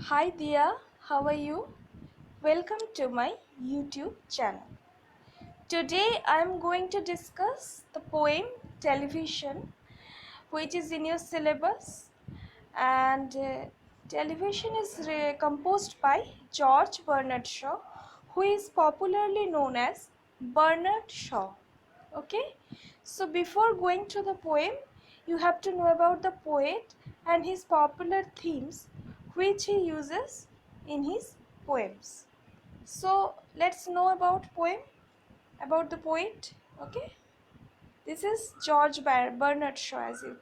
Hi Dia, how are you? Welcome to my YouTube channel. Today I am going to discuss the poem Television, which is in your syllabus, and Television is composed by George Bernard Shaw, who is popularly known as Bernard Shaw. Okay, so before going to the poem, you have to know about the poet and his popular themes which he uses in his poems. So let's know about the poet. Okay, this is George Bernard Shaw as you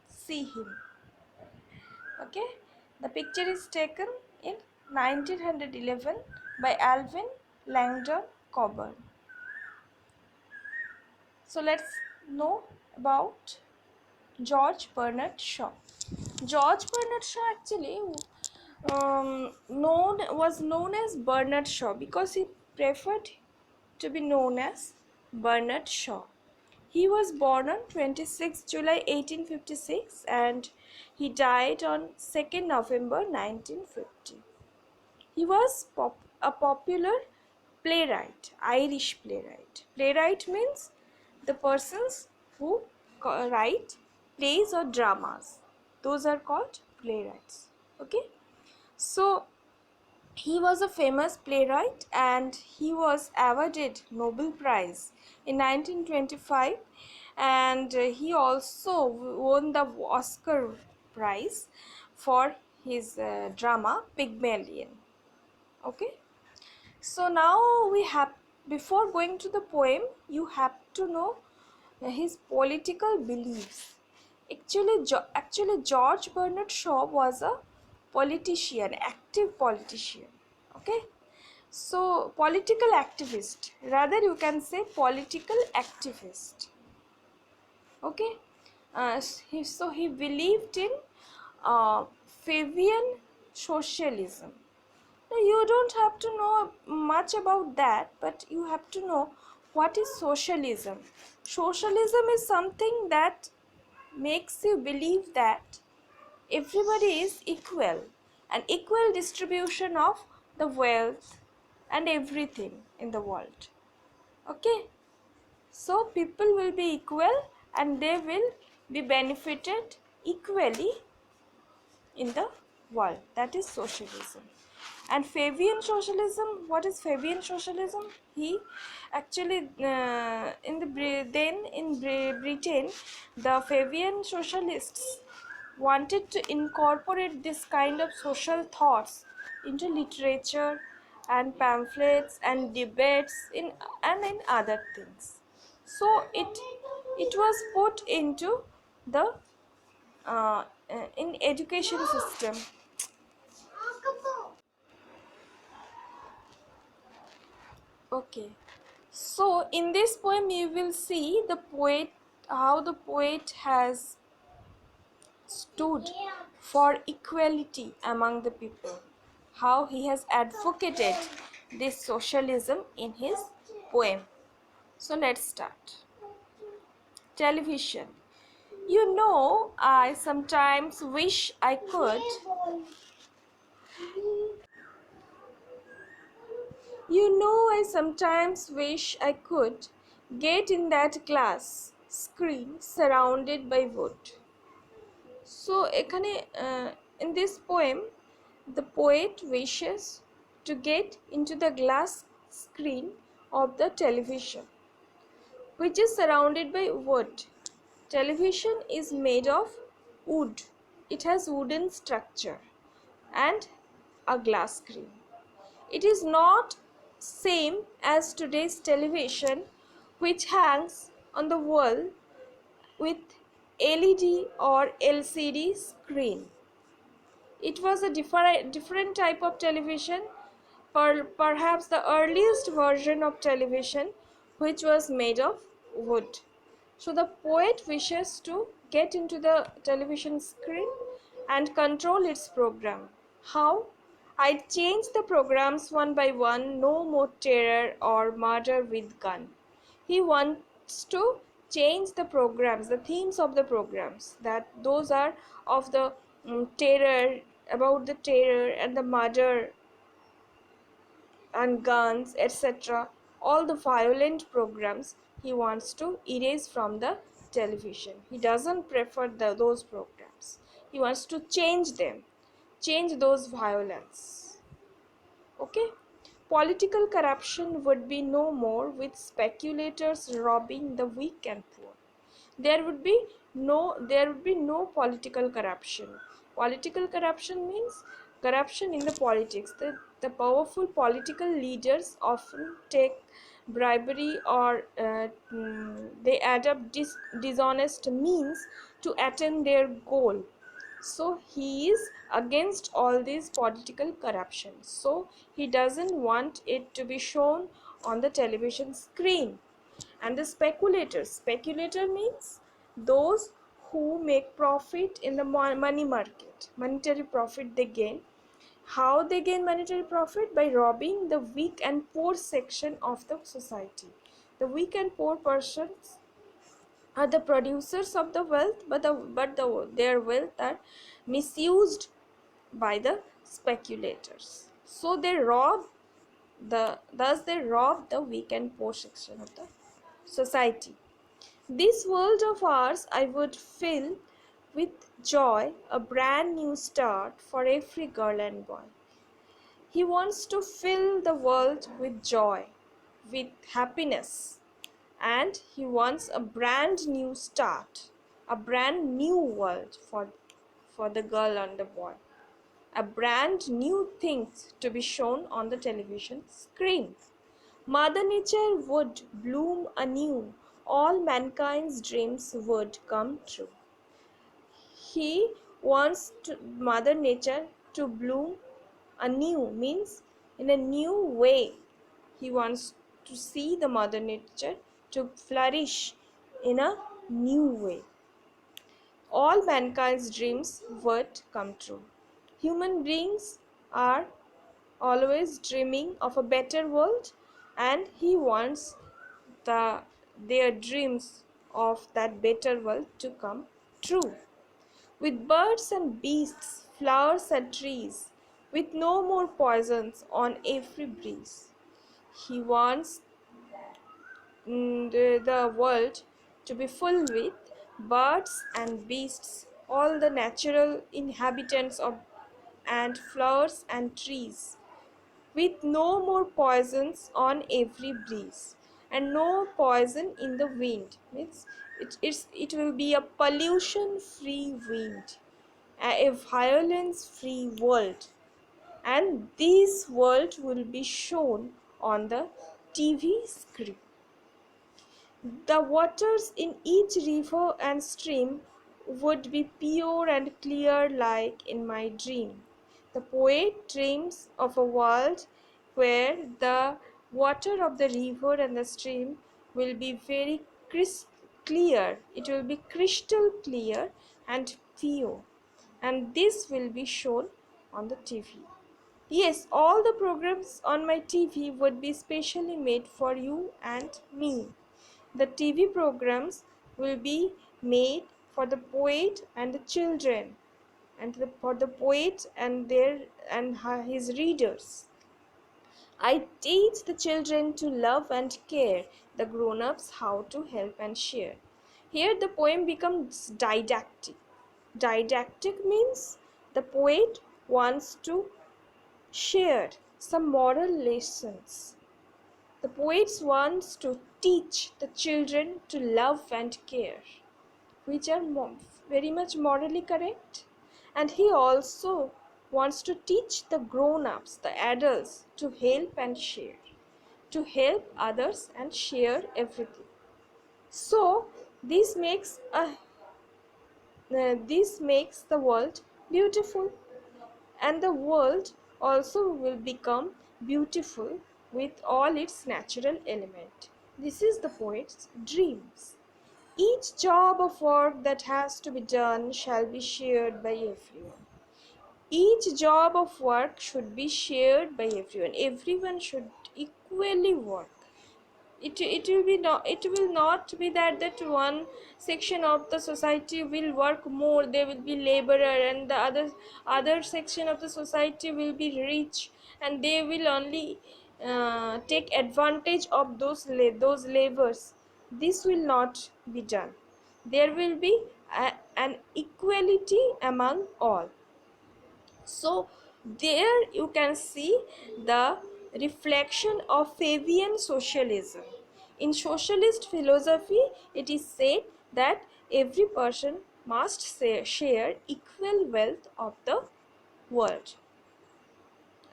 see him. Okay, the picture is taken in 1911 by Alvin Langdon Coburn. So let's know about George Bernard Shaw. George Bernard Shaw actually was known as Bernard Shaw because he preferred to be known as Bernard Shaw. He was born on 26 July 1856 and he died on 2nd November 1950. He was a popular playwright, Irish playwright. Playwright means the persons who write plays or dramas. Those are called playwrights. Okay, so he was a famous playwright and he was awarded Nobel Prize in 1925, and he also won the Oscar Prize for his drama Pygmalion. Okay, so now before going to the poem, you have to know his political beliefs. Actually, George Bernard Shaw was a politician, active politician. Okay, so political activist. Rather, you can say political activist. Okay, so he believed in Fabian socialism. Now, you don't have to know much about that, but you have to know what is socialism. Socialism is something that makes you believe that everybody is equal, an equal distribution of the wealth and everything in the world. Okay, so people will be equal and they will be benefited equally in the world. That is socialism. And Fabian socialism, what is Fabian socialism? He actually in Britain, the Fabian socialists wanted to incorporate this kind of social thoughts into literature and pamphlets and debates in other things. So it was put into the in education system. Okay, so in this poem you will see the poet, how the poet has stood for equality among the people, how he has advocated this socialism in his poem. So let's start. Television. You know, I sometimes wish I could. You know, I sometimes wish I could get in that glass screen surrounded by wood. So, in this poem, the poet wishes to get into the glass screen of the television, which is surrounded by wood. Television is made of wood. It has wooden structure and a glass screen. It is not same as today's television, which hangs on the wall with LED or LCD screen. It was a different type of television, perhaps the earliest version of television, which was made of wood. So the poet wishes to get into the television screen and control its program. How? I'd change the programs one by one, no more terror or murder with gun. He wants to change the programs, the themes of the programs, that those are of the terror about the terror and the murder and guns, etc. All the violent programs he wants to erase from the television. He doesn't prefer those programs. He wants to change them, change those violence. Okay? Political corruption would be no more, with speculators robbing the weak and poor. There would be no political corruption. Political corruption means corruption in the politics. The powerful political leaders often take bribery or they adopt dishonest means to attain their goal. So he is against all this political corruption. So he doesn't want it to be shown on the television screen. And the speculator means those who make profit in the money market, monetary profit they gain. How they gain monetary profit? By robbing the weak and poor section of the society. The weak and poor persons are the producers of the wealth, their wealth are misused by the speculators. So they rob the weak and poor section of the society. This world of ours I would fill with joy, a brand new start for every girl and boy. He wants to fill the world with joy, with happiness, and he wants a brand new start, a brand new world for the girl and the boy, a brand new things to be shown on the television screen. Mother Nature would bloom anew, all mankind's dreams would come true. He wants Mother Nature to bloom anew, means in a new way. He wants to see the Mother Nature to flourish in a new way. All mankind's dreams would come true. Human beings are always dreaming of a better world, and he wants their dreams of that better world to come true. With birds and beasts, flowers and trees, with no more poisons on every breeze. He wants the world to be full with birds and beasts, all the natural inhabitants of and flowers and trees, with no more poisons on every breeze, and no poison in the wind. Means it will be a pollution free wind, a violence free world, and this world will be shown on the TV screen. The waters in each river and stream would be pure and clear like in my dream. The poet dreams of a world where the water of the river and the stream will be very clear. It will be crystal clear and pure. And this will be shown on the TV. Yes, all the programs on my TV would be specially made for you and me. The TV programs will be made for the poet and the children, and for the poet and his readers. I teach the children to love and care, the grown-ups how to help and share. Here the poem becomes didactic. Didactic means the poet wants to share some moral lessons. The poet wants to teach the children to love and care, which are very much morally correct. And he also wants to teach the grown-ups, the adults, to help and share, to help others and share everything. So this makes the world beautiful, and the world also will become beautiful with all its natural element. This is the poet's dreams. Each job of work that has to be done shall be shared by everyone. Each job of work should be shared by everyone. Everyone should equally work. it will not be that one section of the society will work more, they will be laborer, and the other section of the society will be rich, and they will only take advantage of those labors. This will not be done. There will be an equality among all. So there you can see the reflection of Fabian socialism. In socialist philosophy, it is said that every person must share equal wealth of the world.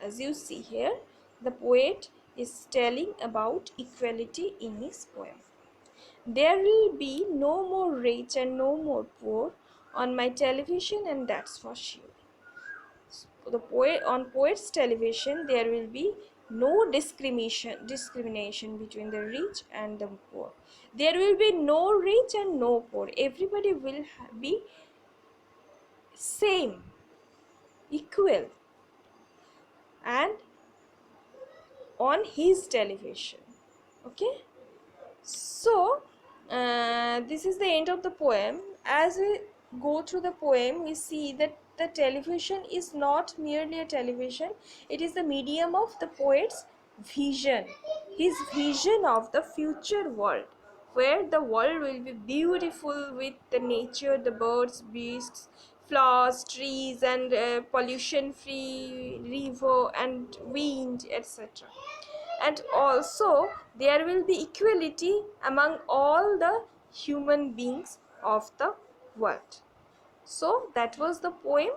As you see here, the poet is telling about equality in his poem. There will be no more rich and no more poor on my television, and that's for sure. The poet on poets television, there will be no discrimination between the rich and the poor. There will be no rich and no poor. Everybody will be same, equal, and on his television. Okay, so this is the end of the poem. As we go through the poem, we see that the television is not merely a television, it is the medium of the poet's vision, his vision of the future world, where the world will be beautiful with the nature, the birds, beasts, flowers, trees, and pollution free river and wind, etc. And also there will be equality among all the human beings of the world. So that was the poem,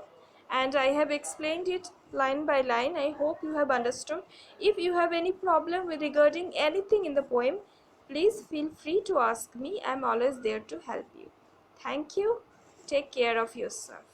and I have explained it line by line. I hope you have understood. If you have any problem with regarding anything in the poem, please feel free to ask me. I am always there to help you. Thank you. Take care of yourself.